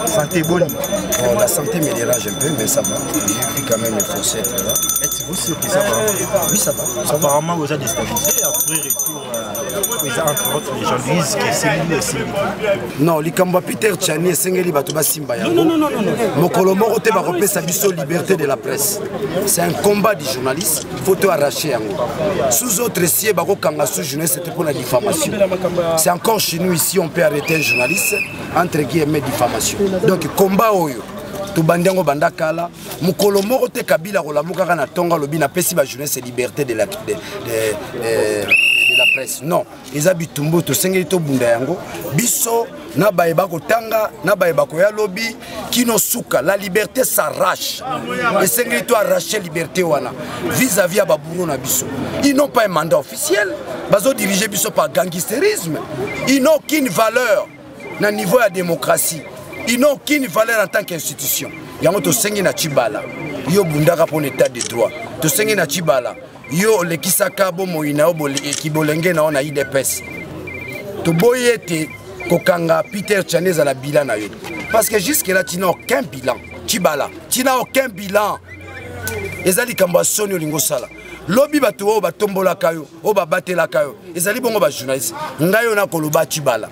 Santé bonne. Oh, la santé me dérange un peu, mais ça va. J'ai quand même forcé être là. Êtes-vous sûr que ça va? Oui, ça va. Apparemment, vous avez déstabilisé après retour. Entre autres, les gens disent que c'est lui aussi. Non, Likamba Peter Tchani et Sengeli Batouba Simba. Non. Mokolo Moro te bakopé sa biso liberté de la presse. C'est un combat du journaliste. Il faut tout arracher. Sous autres sièges, bako kanga sous journaliste, c'était pour la diffamation. C'est encore chez nous ici, on peut arrêter un journaliste entre guillemets diffamation. Donc combat oyo. To bandengo bandakala mukolo moko te kabila ko lamuka kana tonga lobi na pesi ba jeunesse liberté de la presse. Non, eza bitumbu to sengeli to bunda yango biso na bayeba ko tanga na bayeba ko ya lobi kino suka la liberté s'arrache. Et sengeli to arracher liberté wana vis-à-vis ba bourreau na biso. Ils n'ont pas un mandat officiel, bazo diriger biso par gangsterisme. Ils n'ont aucune valeur na niveau de la démocratie. Ils n'ont aucune valeur en tant qu'institution. Yango to sengi na chibala. Yo bundaka pour l'état de droit. To sengi na chibala. Yo le kisaka bo moina obole ekibolenge na ona IDPS. To boyete kokanga Peter Tchani à la bilan na yo. Parce que jusque là tu n'as aucun bilan. Chibala, tu n'as aucun bilan. Ezali kamba soni olingo sala. Lobi bato o batombola kayo, o babatela kayo. Ezali bongo ba journaliste. Ngayo na koloba chibala.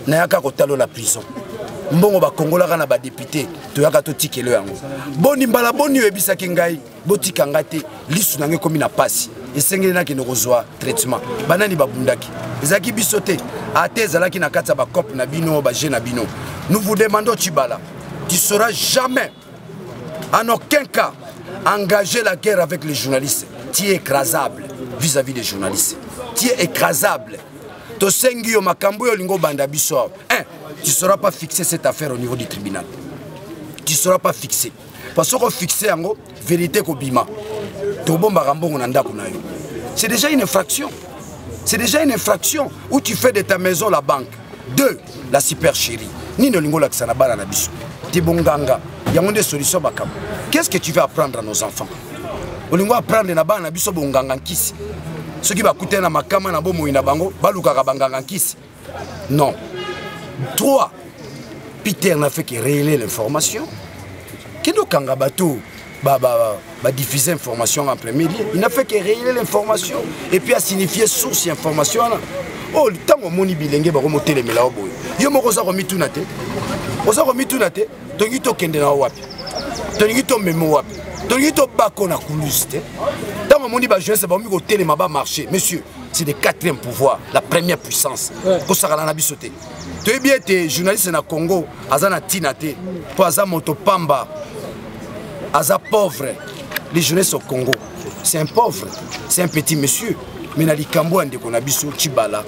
Na yaka kotalo la prison. Mbongo ba Kongola kana ba député to yaka to tikelo yango boni mbala boni yebisaki ngai botika ngate lisu nange komi na pasi esengeli na kino kozwa traitement banani babundaki ezaki bisote ate ezalaki na kati ya ba cop na bino ba jeune na bino. Nous vous demandons Tchibala, tu seras jamais en aucun cas engager la guerre avec les journalistes. Tu es écrasable vis-à-vis des journalistes. Tu es écrasable. To sengi yo makambo yo lingo banda biso. Tu ne seras pas fixé cette affaire au niveau du tribunal. Tu ne seras pas fixé. Parce que fixé en vérité kobima. C'est déjà une infraction. C'est déjà une infraction où tu fais de ta maison la banque. 2, la supercherie. Ni no lingo la ksanabala na biso. Tibonganga. Il y a des solutions bakam. Qu'est-ce que tu veux apprendre à nos enfants? Olingo apprendre na bana biso bonganga nkisi. Ceux qui va coûter na makama na bomo ina bango, baluka banganga nkisi. Non. 3. Peter n'a fait que relayer l'information. Kendo Kangabato diffuser l'information en premier lieu. Il n'a fait que relayer l'information et puis a signifié source d'information. Oh, le temps où moni bilenge ba remonter les mela oboy. Yo moko za komi tunate. Oza komi tunate, tongi to kende na wapi. Tongi to memo wapi. Tongi to bako na kuluste. Tant où moni ba jeunesse ba mi ko telema ba marché. Monsieur, c'est le 4e pouvoir, la première puissance. Ko sakala na bisoté. Tu es bien tes journalistes na Congo, azana tinate, pour aza motopamba, aza pauvre. Les journalistes au Congo, c'est un pauvre, c'est un petit monsieur. Mais na likambo ande ko na biso Tchibala,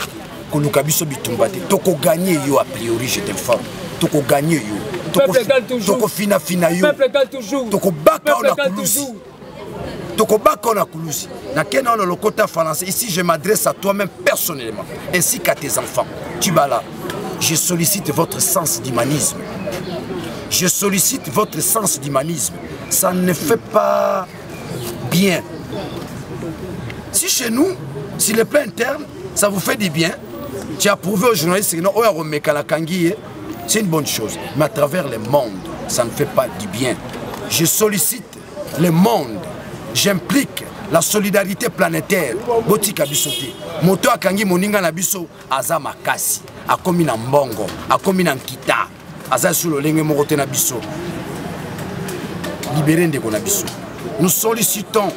ko lukabiso bitumbate. Toko gagner yo a priori, je t'informe. Toko gagner yo. Toko fina yo. Peuple égale toujours. Toko baka on a kulusi. Toko baka on a kulusi. Na kena on le quota français. Ici je m'adresse à toi-même personnellement, ainsi qu'à tes enfants. Tchibala. Je sollicite votre sens d'humanisme. Je sollicite votre sens d'humanisme. Ça ne fait pas bien. Si chez nous, sur le plan interne, ça vous fait du bien, tu as prouvé aux journalistes que c'est une bonne chose. Mais à travers le monde, ça ne fait pas du bien. Je sollicite le monde. J'implique la solidarité planétaire. Botika bisote. Moto akangi moninga na biso azama kasi. Akomi na mbongo, akomi na nkita. Aza sur le lenge moko te na biso. Libérez ndeko na biso. Nous sollicitons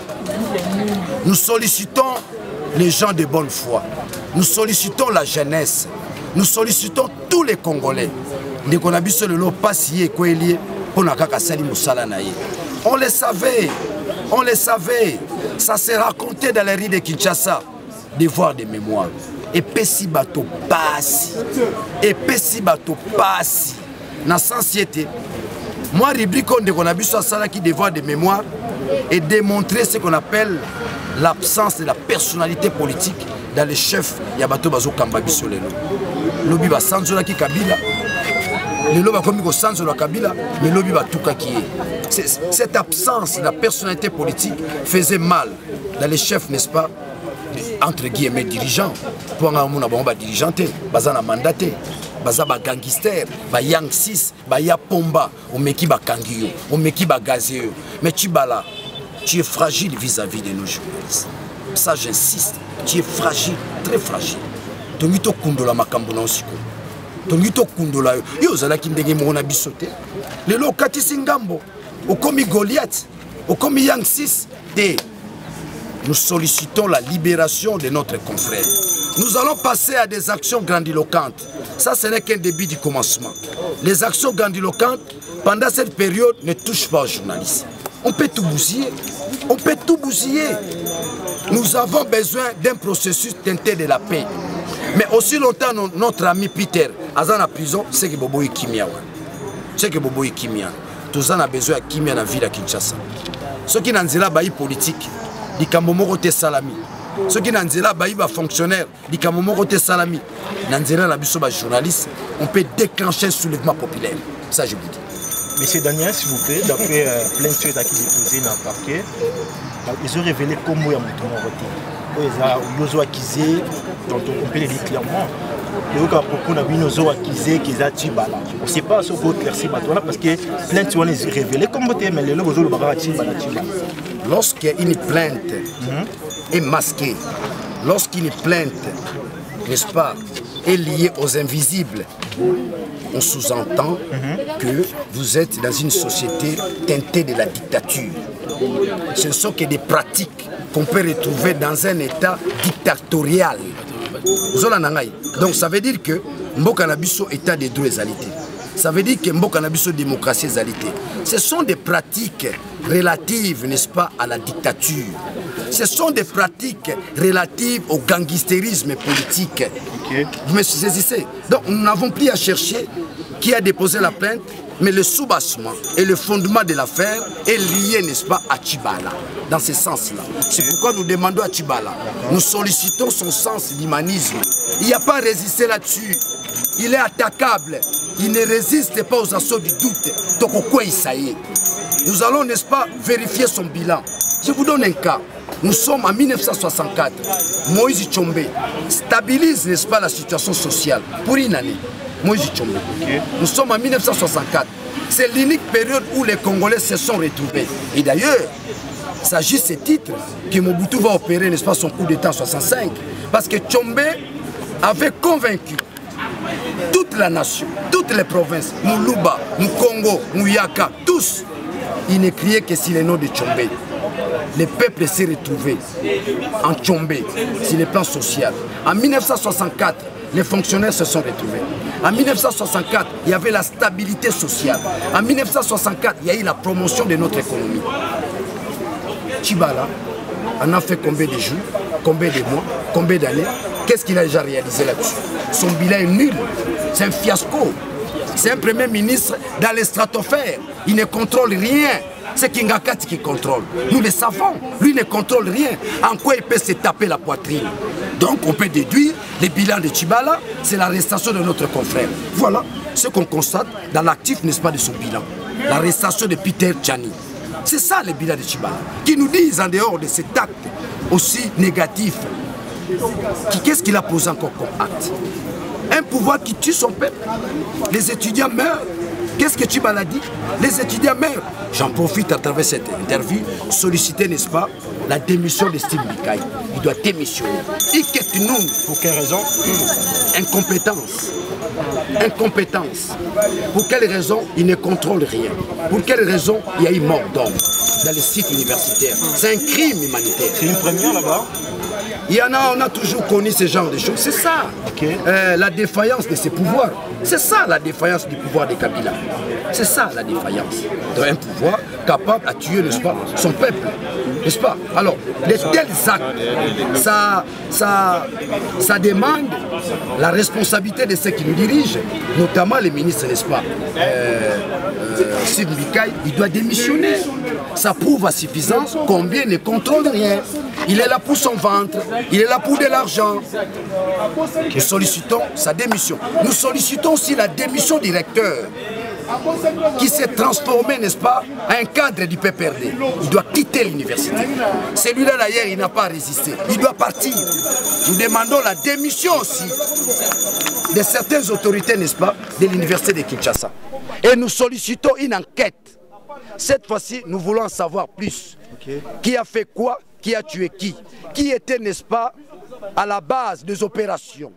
les gens de bonne foi. Nous sollicitons la jeunesse. Nous sollicitons tous les Congolais. Ndeko na biso le lo pasiye ko elie pona kaka sali musala na ye. On le savait. On le savait. Ça s'est raconté dans les rues de Kinshasa. Devoir de mémoire. Et pesi bato passe. Et pesi bato passe. Na sensiété. Moi, rubrique on a vu ça qui devoir de mémoire et démontrer ce qu'on appelle l'absence de la personnalité politique dans les chefs Yabato Bazo Kamba Bisolelo. Lobi Basanzola ki Kabila. Les lobes comme au sens de la Kabila, mais lobby va tout qui est. Cette absence de la personnalité politique faisait mal dans les chefs, n'est-ce pas, entre guillemets dirigeants. Pour un monde à dirigeanté, bazana mandaté, bazaba gangster, ba yang 6, ba ya pomba, on meki ba kangiyo, on meki ba gazéo. Mais Tchibala, tu es fragile vis-à-vis de nos journalistes. Ça j'insiste, tu es fragile, très fragile. Tongito kundola makambo na osiko. Tongito kundola yo zalaki ndenge mo na bisote. Lelo kati singambo, okomi Goliath, okomi yang 6 de. Nous sollicitons la libération de notre confrère. Nous allons passer à des actions grandiloquentes. Ça, ce n'est qu'un début du commencement. Les actions grandiloquentes, pendant cette période, ne touchent pas aux journalistes. On peut tout bousiller. On peut tout bousiller. Nous avons besoin d'un processus teinté de la paix. Mais aussi longtemps, notre ami Peter, à la prison, c'est que Bobo est Kimia. C'est que Bobo est Kimia. Tous en a besoin de Kimia dans la ville de Kinshasa. Ceux qui n'ont pas de politique, di kamomoko te salami. Ceux qui n'ont pas fonctionnaire, di kamomoko te salami. Nanzela la biso ba journaliste, on peut déclencher un soulèvement populaire. Ça je vous dis. Monsieur Daniel, s'il vous plaît, d'après plein de choses qui déposées dans le parquet, ils ont révélé comment il y a un ils ont accusé, dont on peut le dire clairement. On ne sait pas ce que vous éclaircissez parce que plein de choses sont révélées comme vous mais les gens ont lorsqu'une plainte est masquée, lorsqu'une plainte, n'est-ce pas, est liée aux invisibles, on sous-entend que vous êtes dans une société teintée de la dictature. Ce ne sont que des pratiques qu'on peut retrouver dans un état dictatorial. Donc ça veut dire que Mboka Nabiso état des droits égalité. Ça veut dire que Mboka Nabiso démocratie égalité. Ce sont des pratiques relatives, n'est-ce pas, à la dictature. Ce sont des pratiques relatives au gangstérisme politique. Okay. Vous me saisissez? Donc nous n'avons plus à chercher qui a déposé la plainte, mais le soubassement et le fondement de l'affaire est lié, n'est-ce pas, à Tchibala. Dans ce sens-là. C'est pourquoi nous demandons à Tchibala, nous sollicitons son sens d'humanisme. Il n'y a pas à résister là-dessus. Il est attaquable. Il ne résiste pas aux assauts du doute. Donc, quoi ça y est. Nous allons, n'est-ce pas, vérifier son bilan. Je vous donne un cas. Nous sommes en 1964. Moïse Tchombe stabilise, n'est-ce pas, la situation sociale pour une année. Moïse Tchombe. Okay. Nous sommes en 1964. C'est l'unique période où les Congolais se sont retrouvés. Et d'ailleurs, il s'agit de ce titre que Mobutu va opérer, n'est-ce pas, son coup d'État en 65. Parce que Tchombe avait convaincu toute la nation, toutes les provinces, Moulouba, Moukongo, Mouyaka, tous, ils ne criaient que sur le nom de Tchombe. Le peuple s'est retrouvé en Tchombe, sur le plan social. En 1964, les fonctionnaires se sont retrouvés. En 1964, il y avait la stabilité sociale. En 1964, il y a eu la promotion de notre économie. Tchibala en a fait combien de jours, combien de mois, combien d'années? Qu'est-ce qu'il a déjà réalisé là-dessus? Son bilan est nul. C'est un fiasco. C'est un premier ministre dans les stratosphères. Il ne contrôle rien. C'est Kingakati qui contrôle. Nous le savons. Lui ne contrôle rien. En quoi il peut se taper la poitrine? Donc on peut déduire le bilan de Tchibala, c'est l'arrestation de notre confrère. Voilà ce qu'on constate dans l'actif, n'est-ce pas, de son bilan. L'arrestation de Peter Tchani. C'est ça le bilan de Tchibala. Qui nous disent en dehors de cet acte aussi négatif, qu'est-ce qu'il a posé encore comme acte? Un pouvoir qui tue son peuple. Les étudiants meurent. Qu'est-ce que Tchibala dit? Les étudiants meurent. J'en profite à travers cette interview, solliciter, n'est-ce pas, la démission de Steve Mikaï. Il doit démissionner. Pour quelle raison? Incompétence. Incompétence. Pour quelle raison? Il ne contrôle rien. Pour quelle raison? Il y a eu mort d'homme dans les sites universitaires. C'est un crime humanitaire. C'est une première là-bas? Il y en a, on a toujours connu ce genre de choses. C'est ça, okay. La défaillance de ses pouvoirs. C'est ça la défaillance du pouvoir de Kabila. C'est ça la défaillance d'un pouvoir capable de tuer, n'est-ce pas, son peuple. N'est-ce pas? Alors, de tels actes, ça demande la responsabilité de ceux qui nous dirigent, notamment les ministres, n'est-ce pas? Steve Mikaï, il doit démissionner. Ça prouve à suffisance combien il ne contrôle rien. Il est là pour son ventre, il est là pour de l'argent. Nous sollicitons sa démission. Nous sollicitons aussi la démission du recteur qui s'est transformé, n'est-ce pas, en un cadre du PPRD. Il doit quitter l'université. Celui-là d'ailleurs, il n'a pas résisté. Il doit partir. Nous demandons la démission aussi de certaines autorités, n'est-ce pas, de l'université de Kinshasa. Et nous sollicitons une enquête. Cette fois-ci, nous voulons en savoir plus. Qui a fait quoi? Qui a tué qui était, n'est-ce pas, à la base des opérations,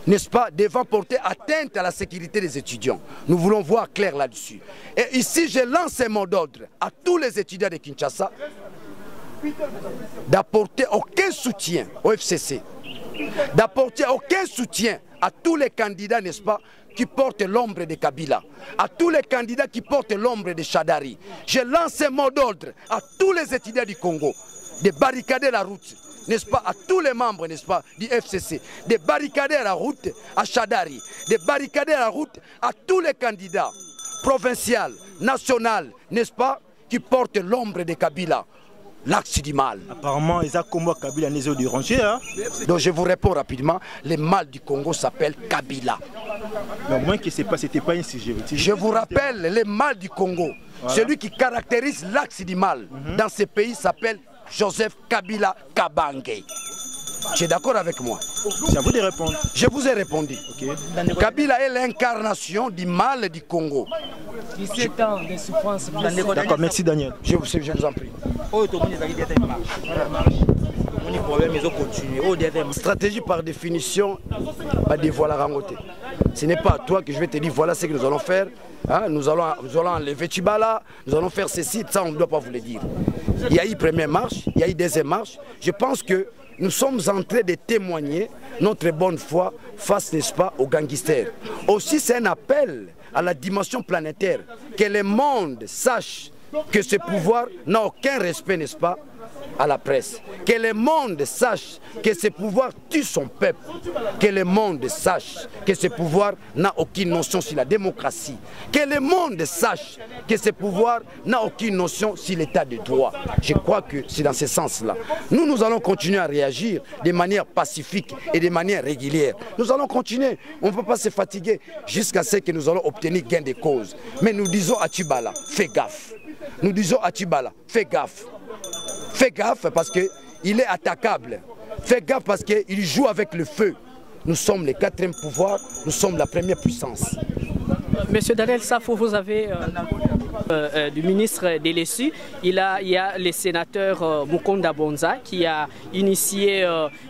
n'est-ce pas, devant porter atteinte à la sécurité des étudiants. Nous voulons voir clair là-dessus. Et ici, je lance un mot d'ordre à tous les étudiants de Kinshasa d'apporter aucun soutien au FCC, d'apporter aucun soutien à tous les candidats, n'est-ce pas, qui portent l'ombre de Kabila, à tous les candidats qui portent l'ombre de Chadari. Je lance un mot d'ordre à tous les étudiants du Congo de barricader la route, n'est-ce pas, à tous les membres, n'est-ce pas, du FCC, de barricader la route à Chadari, de barricader la route à tous les candidats provinciaux, nationaux, n'est-ce pas, qui portent l'ombre de Kabila, l'axe du mal. Apparemment, ils ont combattu Kabila les eaux du Ranger. Hein? Donc je vous réponds rapidement, le mal du Congo s'appelle Kabila. Mais au moins que c'était pas un sujet. Je vous rappelle, le mal du Congo, voilà. Celui qui caractérise l'axe du mal dans ce pays s'appelle Joseph Kabila Kabange. Tu es d'accord avec moi? C'est à vous de répondre. Je vous ai répondu. Okay. Kabila est l'incarnation du mal du Congo. 17 ans de souffrance. D'accord, merci Daniel. Je vous en prie. Stratégie par définition, pas dévoiler la rangoté. Ce n'est pas à toi que je vais te dire voilà ce que nous allons faire. Hein, nous allons enlever Tchibala, nous allons faire ceci, ça on ne doit pas vous le dire. Il y a eu première marche, il y a eu deuxième marche. Je pense que nous sommes en train de témoigner notre bonne foi face, n'est-ce pas, aux gangsters. Aussi, c'est un appel à la dimension planétaire, que le monde sache que ce pouvoir n'a aucun respect, n'est-ce pas, à la presse. Que le monde sache que ce pouvoir tue son peuple. Que le monde sache que ce pouvoir n'a aucune notion sur la démocratie. Que le monde sache que ce pouvoir n'a aucune notion sur l'état de droit. Je crois que c'est dans ce sens-là. Nous allons continuer à réagir de manière pacifique et de manière régulière. Nous allons continuer. On ne peut pas se fatiguer jusqu'à ce que nous allons obtenir gain de cause. Mais nous disons à Tchibala, fais gaffe. Nous disons à Tchibala, fais gaffe. Fais gaffe parce qu'il est attaquable. Fais gaffe parce qu'il joue avec le feu. Nous sommes le quatrième pouvoir, nous sommes la première puissance. Monsieur Daniel Safo, vous avez du ministre Delessu. Il y a le sénateur Mukonda Bonza qui a initié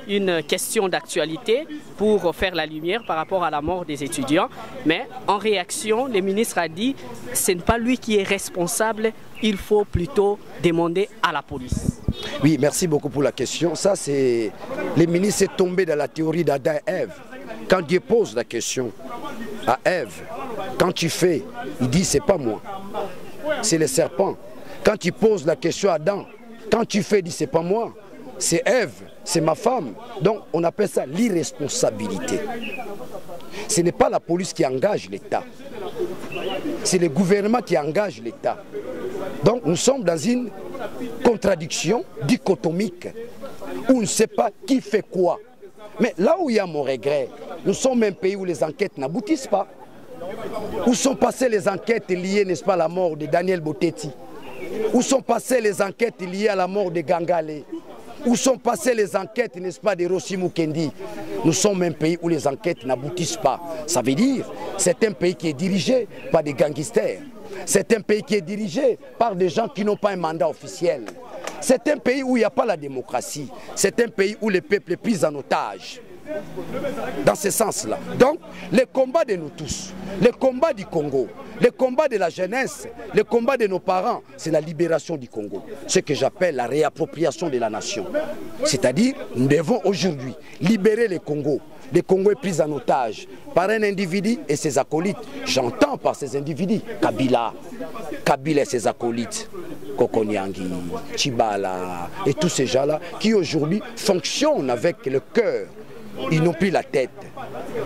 une question d'actualité pour faire la lumière par rapport à la mort des étudiants. Mais en réaction, le ministre a dit que ce n'est pas lui qui est responsable, il faut plutôt demander à la police. Oui, merci beaucoup pour la question. Ça, c'est... Le ministre est tombé dans la théorie d'Adam et Ève. Quand Dieu pose la question à Ève, quand tu fais, il dit c'est pas moi, c'est le serpent. Quand il pose la question à Adam, quand tu fais, il dit c'est pas moi, c'est Ève, c'est ma femme. Donc on appelle ça l'irresponsabilité. Ce n'est pas la police qui engage l'État, c'est le gouvernement qui engage l'État. Donc nous sommes dans une contradiction dichotomique où on ne sait pas qui fait quoi. Mais là où il y a mon regret, nous sommes un pays où les enquêtes n'aboutissent pas. Où sont passées les enquêtes liées, n'est-ce pas, à la mort de Daniel Botetti? Où sont passées les enquêtes liées à la mort de Gangale? Où sont passées les enquêtes, n'est-ce pas, de Rossi Mukendi? Nous sommes un pays où les enquêtes n'aboutissent pas. Ça veut dire que c'est un pays qui est dirigé par des gangsters. C'est un pays qui est dirigé par des gens qui n'ont pas un mandat officiel. C'est un pays où il n'y a pas la démocratie. C'est un pays où le peuple est pris en otage. Dans ce sens-là. Donc, le combat de nous tous, le combat du Congo, le combat de la jeunesse, le combat de nos parents, c'est la libération du Congo. Ce que j'appelle la réappropriation de la nation. C'est-à-dire, nous devons aujourd'hui libérer le Congo. Le Congo est pris en otage par un individu et ses acolytes. J'entends par ces individus Kabila et ses acolytes, Kokonyangi, Tchibala et tous ces gens-là qui aujourd'hui fonctionnent avec le cœur. Ils n'ont plus la tête.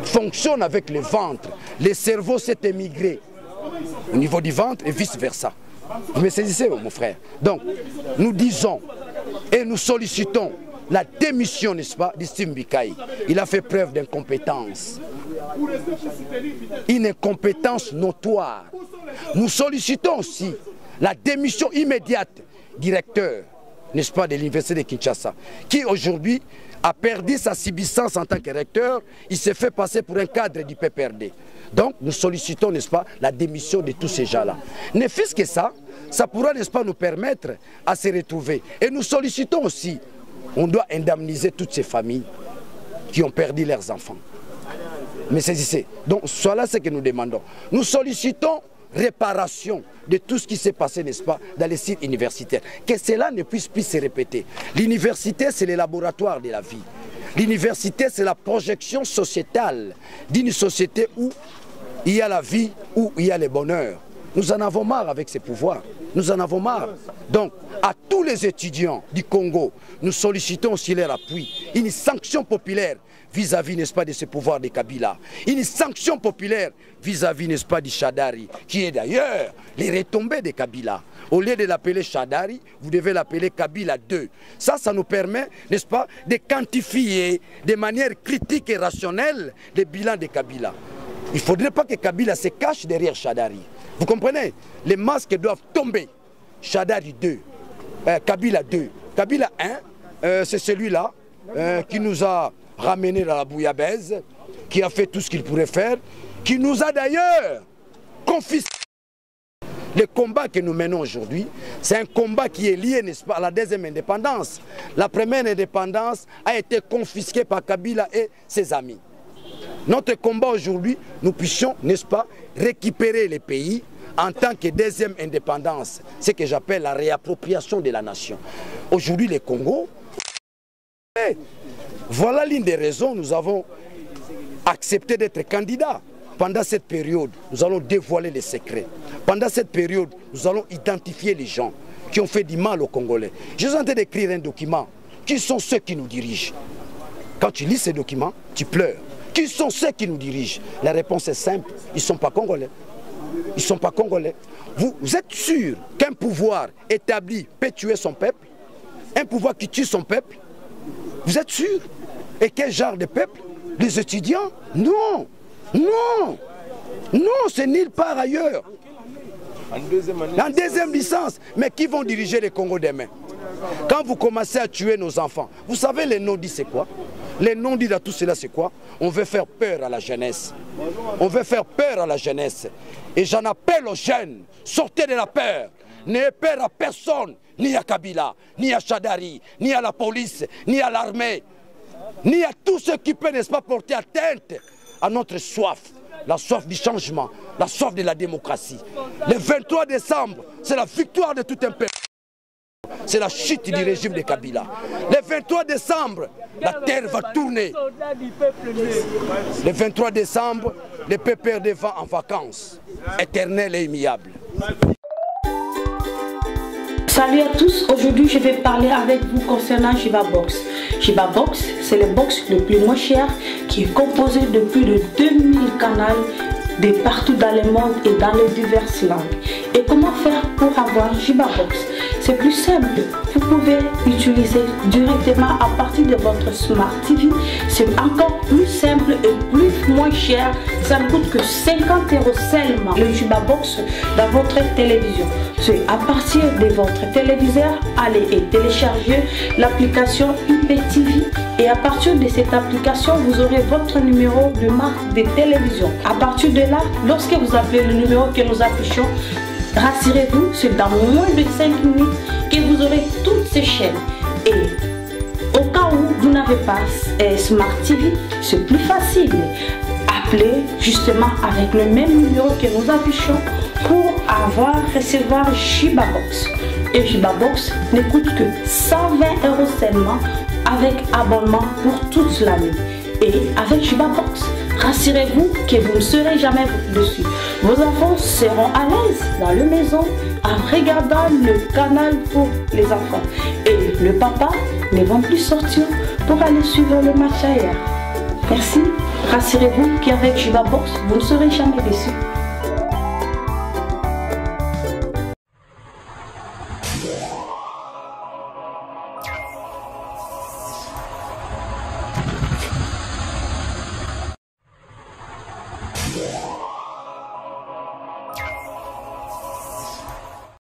Fonctionnent avec le ventre. Le cerveau s'est émigré au niveau du ventre et vice-versa. Vous me saisissez, mon frère? Donc, nous disons Et nous sollicitons la démission, n'est-ce pas, d'Steve Bikaï. Il a fait preuve d'incompétence. Une incompétence notoire. Nous sollicitons aussi la démission immédiate du directeur, n'est-ce pas, de l'université de Kinshasa, qui aujourd'hui a perdu sa subsistance en tant que recteur. Il s'est fait passer pour un cadre du PPRD. Donc nous sollicitons, n'est-ce pas, la démission de tous ces gens-là. Ne fût-ce que ça pourra, n'est-ce pas, nous permettre à se retrouver. Et nous sollicitons aussi, on doit indemniser toutes ces familles qui ont perdu leurs enfants. Mais saisissez, donc voilà ce que nous demandons. Nous sollicitons réparation de tout ce qui s'est passé, n'est-ce pas, dans les sites universitaires. Que cela ne puisse plus se répéter. L'université, c'est le laboratoire de la vie. L'université, c'est la projection sociétale d'une société où il y a la vie, où il y a le bonheur. Nous en avons marre avec ces pouvoirs. Nous en avons marre. Donc, à tous les étudiants du Congo, nous sollicitons aussi leur appui. Une sanction populaire vis-à-vis, n'est-ce pas, de ce pouvoir de Kabila. Une sanction populaire vis-à-vis, n'est-ce pas, du Chadari, qui est d'ailleurs les retombées de Kabila. Au lieu de l'appeler Chadari, vous devez l'appeler Kabila 2. Ça nous permet, n'est-ce pas, de quantifier de manière critique et rationnelle les bilans de Kabila. Il ne faudrait pas que Kabila se cache derrière Chadari. Vous comprenez? Les masques doivent tomber. Chadari 2, Kabila 2. Kabila 1, c'est celui-là qui nous a ramené dans la bouillabaisse, qui a fait tout ce qu'il pourrait faire, qui nous a d'ailleurs confisqué. Le combat que nous menons aujourd'hui, c'est un combat qui est lié, n'est-ce pas, à la deuxième indépendance. La première indépendance a été confisquée par Kabila et ses amis. Notre combat aujourd'hui, nous puissions, n'est-ce pas, récupérer les pays en tant que deuxième indépendance, ce que j'appelle la réappropriation de la nation. Aujourd'hui, le Congo, voilà l'une des raisons nous avons accepté d'être candidats. Pendant cette période, nous allons dévoiler les secrets. Pendant cette période, nous allons identifier les gens qui ont fait du mal aux Congolais. Je suis en train d'écrire un document. Qui sont ceux qui nous dirigent? Quand tu lis ces documents, tu pleures. Qui sont ceux qui nous dirigent? La réponse est simple, ils ne sont pas Congolais. Ils ne sont pas Congolais. Vous êtes sûr qu'un pouvoir établi peut tuer son peuple? Un pouvoir qui tue son peuple? Vous êtes sûr? Et quel genre de peuple? Les étudiants? Non! Non! Non, c'est nulle part ailleurs. En deuxième licence. Mais qui vont diriger le Congo demain? Quand vous commencez à tuer nos enfants, vous savez les non-dits c'est quoi? Les non-dits de tout cela c'est quoi? On veut faire peur à la jeunesse. On veut faire peur à la jeunesse. Et j'en appelle aux jeunes, sortez de la peur. N'ayez peur à personne, ni à Kabila, ni à Chadari, ni à la police, ni à l'armée, ni à tous ceux qui peuvent, n'est-ce pas, porter atteinte à notre soif, la soif du changement, la soif de la démocratie. Le 23 décembre, c'est la victoire de tout un peuple. C'est la chute du régime de Kabila. Le 23 décembre, la terre va tourner. Le 23 décembre, le PPRD va en vacances, éternelles et immuables. Salut à tous, aujourd'hui je vais parler avec vous concernant Jivabox. Jivabox, c'est le box le plus moins cher qui est composé de plus de 2000 canaux de partout dans le monde et dans les diverses langues. Et comment faire pour avoir Jivabox? C'est plus simple, vous pouvez utiliser directement à partir de votre Smart TV. C'est encore plus simple et plus moins cher. Ça ne coûte que 50 € seulement le Jivabox dans votre télévision. C'est à partir de votre téléviseur, allez et téléchargez l'application IPTV. Et à partir de cette application, vous aurez votre numéro de marque de télévision. À partir de là, lorsque vous appelez le numéro que nous affichons, rassurez-vous, c'est dans moins de 5 minutes que vous aurez toutes ces chaînes. Et au cas où vous n'avez pas Smart TV, c'est plus facile. Appelez justement avec le même numéro que nous affichons pour recevoir Jivabox. Et Jivabox ne coûte que 120 € seulement avec abonnement pour toute l'année. Et avec Jivabox, rassurez-vous que vous ne serez jamais dessus. Vos enfants seront à l'aise dans la maison en regardant le canal pour les enfants. Et le papa ne va plus sortir pour aller suivre le match ailleurs. Merci. Rassurez-vous qu'avec Jivabox, vous ne serez jamais déçus.